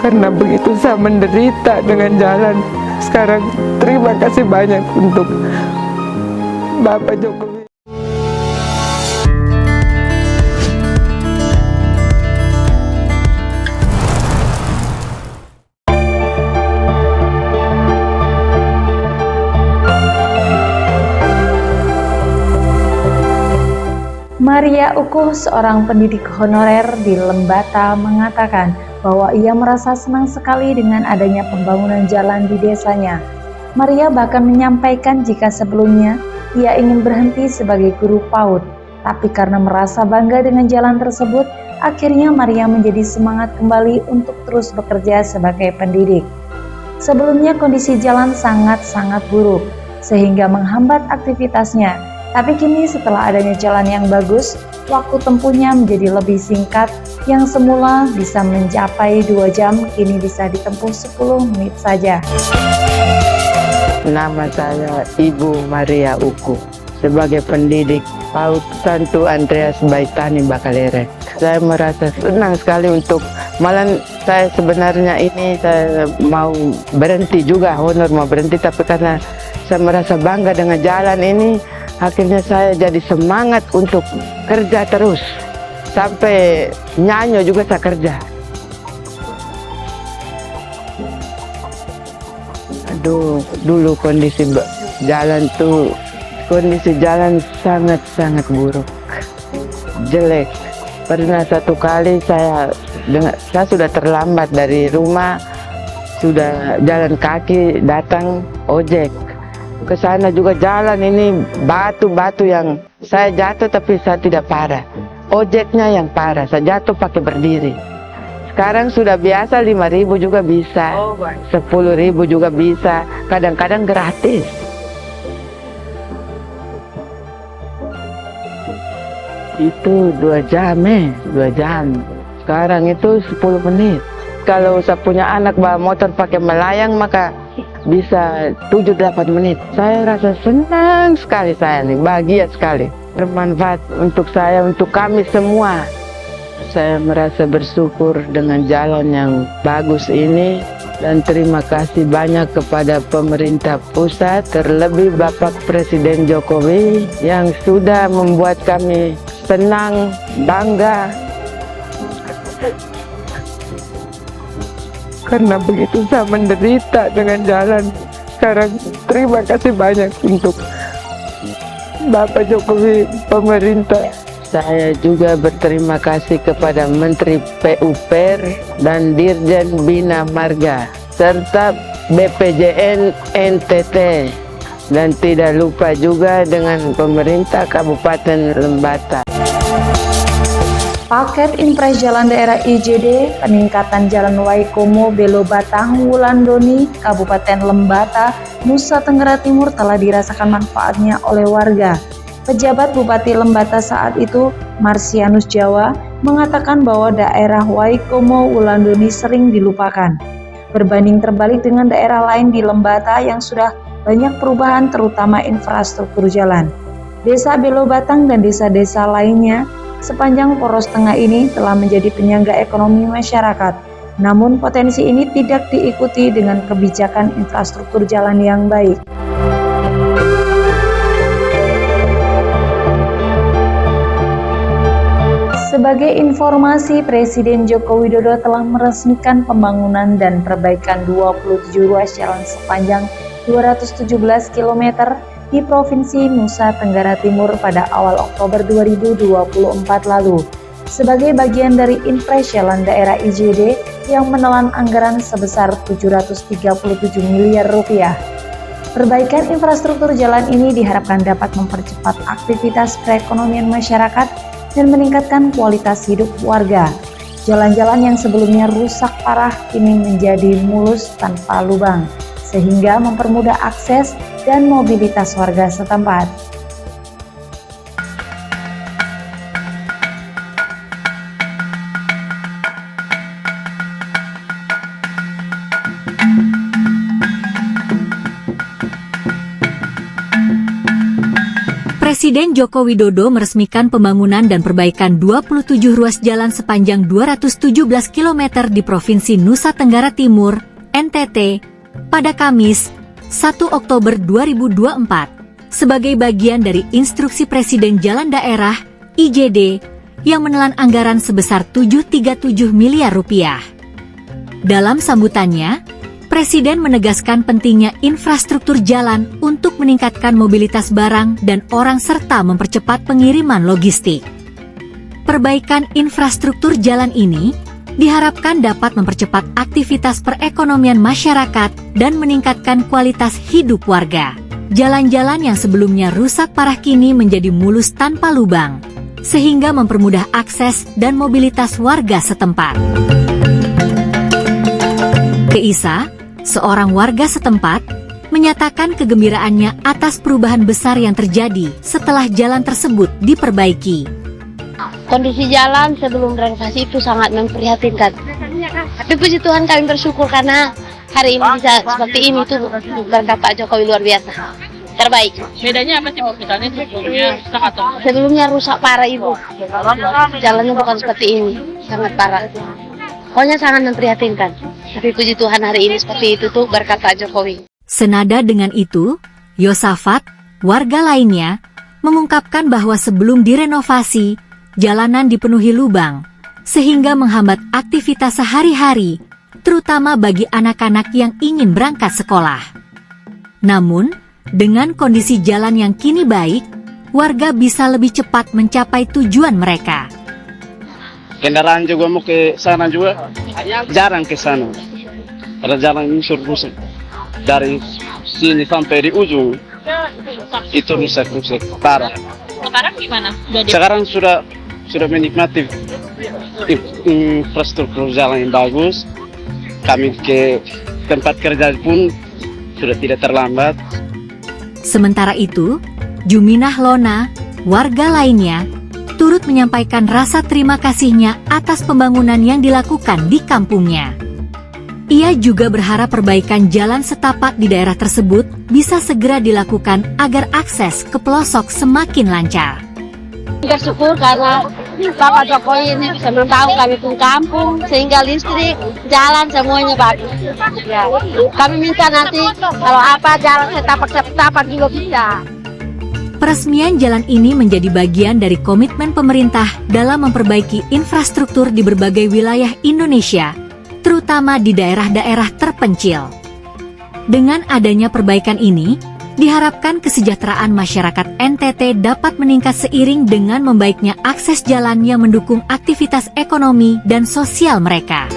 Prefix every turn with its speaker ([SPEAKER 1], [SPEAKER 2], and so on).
[SPEAKER 1] Karena begitu saya menderita dengan jalan. Sekarang terima kasih banyak untuk Bapak Jokowi.
[SPEAKER 2] Maria Ukuh, seorang pendidik honorer di Lembata, mengatakan bahwa ia merasa senang sekali dengan adanya pembangunan jalan di desanya. Maria bahkan menyampaikan jika sebelumnya ia ingin berhenti sebagai guru PAUD, tapi karena merasa bangga dengan jalan tersebut, akhirnya Maria menjadi semangat kembali untuk terus bekerja sebagai pendidik. Sebelumnya kondisi jalan sangat-sangat buruk, sehingga menghambat aktivitasnya. Tapi kini setelah adanya jalan yang bagus, waktu tempuhnya menjadi lebih singkat, yang semula bisa mencapai 2 jam, kini bisa ditempuh 10 menit saja.
[SPEAKER 1] Nama saya Ibu Maria Ukuh, sebagai pendidik PAUD Santo Andreas Baitani Bakalere. Saya merasa senang sekali untuk, malah saya sebenarnya ini saya mau berhenti juga, honor mau berhenti, tapi karena saya merasa bangga dengan jalan ini, akhirnya saya jadi semangat untuk kerja terus. Sampai nyanyi juga saya kerja. Aduh, dulu kondisi jalan sangat-sangat buruk, jelek. Pernah satu kali saya sudah terlambat dari rumah, sudah jalan kaki datang ojek. Ke sana juga jalan ini batu-batu yang saya jatuh tapi saya tidak parah. Ojeknya yang parah, saya jatuh pakai berdiri. Sekarang sudah biasa 5.000 juga bisa, 10.000 juga bisa, kadang-kadang gratis. Itu 2 jam 2 jam. Sekarang itu 10 menit. Kalau saya punya anak bawa motor pakai melayang maka bisa 7-8 menit. Saya rasa senang sekali, saya nih bahagia sekali. Bermanfaat untuk saya, untuk kami semua. Saya merasa bersyukur dengan jalan yang bagus ini dan terima kasih banyak kepada pemerintah pusat, terlebih Bapak Presiden Jokowi yang sudah membuat kami senang, bangga. Karena begitu saya menderita dengan jalan. Sekarang terima kasih banyak untuk Bapak Jokowi, pemerintah. Saya juga berterima kasih kepada Menteri PUPR dan Dirjen Bina Marga serta BPJN NTT, dan tidak lupa juga dengan pemerintah Kabupaten Lembata.
[SPEAKER 2] Paket Impres Jalan Daerah IJD, peningkatan Jalan Waikomo Belo Batang Wulandoni, Kabupaten Lembata, Nusa Tenggara Timur telah dirasakan manfaatnya oleh warga. Pejabat Bupati Lembata saat itu, Marsianus Jawa, mengatakan bahwa daerah Waikomo Wulandoni sering dilupakan. Berbanding terbalik dengan daerah lain di Lembata yang sudah banyak perubahan terutama infrastruktur jalan. Desa Belo Batang dan desa-desa lainnya sepanjang poros tengah ini telah menjadi penyangga ekonomi masyarakat. Namun potensi ini tidak diikuti dengan kebijakan infrastruktur jalan yang baik. Sebagai informasi, Presiden Joko Widodo telah meresmikan pembangunan dan perbaikan 27 ruas jalan sepanjang 217 km di Provinsi Nusa Tenggara Timur pada awal Oktober 2024 lalu, sebagai bagian dari Impres Jalan Daerah IJD yang menelan anggaran sebesar 737 miliar rupiah. Perbaikan infrastruktur jalan ini diharapkan dapat mempercepat aktivitas perekonomian masyarakat dan meningkatkan kualitas hidup warga. Jalan-jalan yang sebelumnya rusak parah kini menjadi mulus tanpa lubang, sehingga mempermudah akses dan mobilitas warga setempat.
[SPEAKER 3] Presiden Joko Widodo meresmikan pembangunan dan perbaikan 27 ruas jalan sepanjang 217 km di Provinsi Nusa Tenggara Timur, NTT, pada Kamis, 1 Oktober 2024, sebagai bagian dari Instruksi Presiden Jalan Daerah, IJD, yang menelan anggaran sebesar 737 miliar rupiah. Dalam sambutannya, Presiden menegaskan pentingnya infrastruktur jalan untuk meningkatkan mobilitas barang dan orang serta mempercepat pengiriman logistik. Perbaikan infrastruktur jalan ini diharapkan dapat mempercepat aktivitas perekonomian masyarakat dan meningkatkan kualitas hidup warga. Jalan-jalan yang sebelumnya rusak parah kini menjadi mulus tanpa lubang, sehingga mempermudah akses dan mobilitas warga setempat. Keisa, seorang warga setempat, menyatakan kegembiraannya atas perubahan besar yang terjadi setelah jalan tersebut diperbaiki.
[SPEAKER 4] Kondisi jalan sebelum renovasi itu sangat memprihatinkan. Tapi puji Tuhan kami bersyukur karena hari ini bisa seperti ini tuh berkat Pak Jokowi luar biasa. Terbaik.
[SPEAKER 5] Bedanya apa sih Bu? Misalnya sebelumnya rusak atau?
[SPEAKER 4] Sebelumnya rusak parah Ibu. Jalannya bukan seperti ini, sangat parah. Pokoknya sangat memprihatinkan. Tapi puji Tuhan hari ini seperti itu tuh berkat Pak Jokowi.
[SPEAKER 3] Senada dengan itu, Yosafat, warga lainnya, mengungkapkan bahwa sebelum direnovasi, jalanan dipenuhi lubang, sehingga menghambat aktivitas sehari-hari, terutama bagi anak-anak yang ingin berangkat sekolah. Namun, dengan kondisi jalan yang kini baik, warga bisa lebih cepat mencapai tujuan mereka.
[SPEAKER 6] Kendaraan juga mau ke sana juga jarang ke sana. Ada jalan ini rusak dari sini sampai di ujung itu rusak parah.
[SPEAKER 5] Sekarang gimana?
[SPEAKER 6] Sekarang sudah menikmati infrastruktur jalan yang bagus. Kami ke tempat kerja pun sudah tidak terlambat.
[SPEAKER 3] Sementara itu, Juminah Lona, warga lainnya, turut menyampaikan rasa terima kasihnya atas pembangunan yang dilakukan di kampungnya. Ia juga berharap perbaikan jalan setapak di daerah tersebut bisa segera dilakukan agar akses ke pelosok semakin lancar.
[SPEAKER 4] Bersyukur karena Bapak Jokowi ini bisa membantu kami pun kampung sehingga listrik, jalan semuanya bagus. Ya. Kami minta nanti kalau apa jalan setapak juga bisa.
[SPEAKER 3] Peresmian jalan ini menjadi bagian dari komitmen pemerintah dalam memperbaiki infrastruktur di berbagai wilayah Indonesia, terutama di daerah-daerah terpencil. Dengan adanya perbaikan ini, diharapkan kesejahteraan masyarakat NTT dapat meningkat seiring dengan membaiknya akses jalan yang mendukung aktivitas ekonomi dan sosial mereka.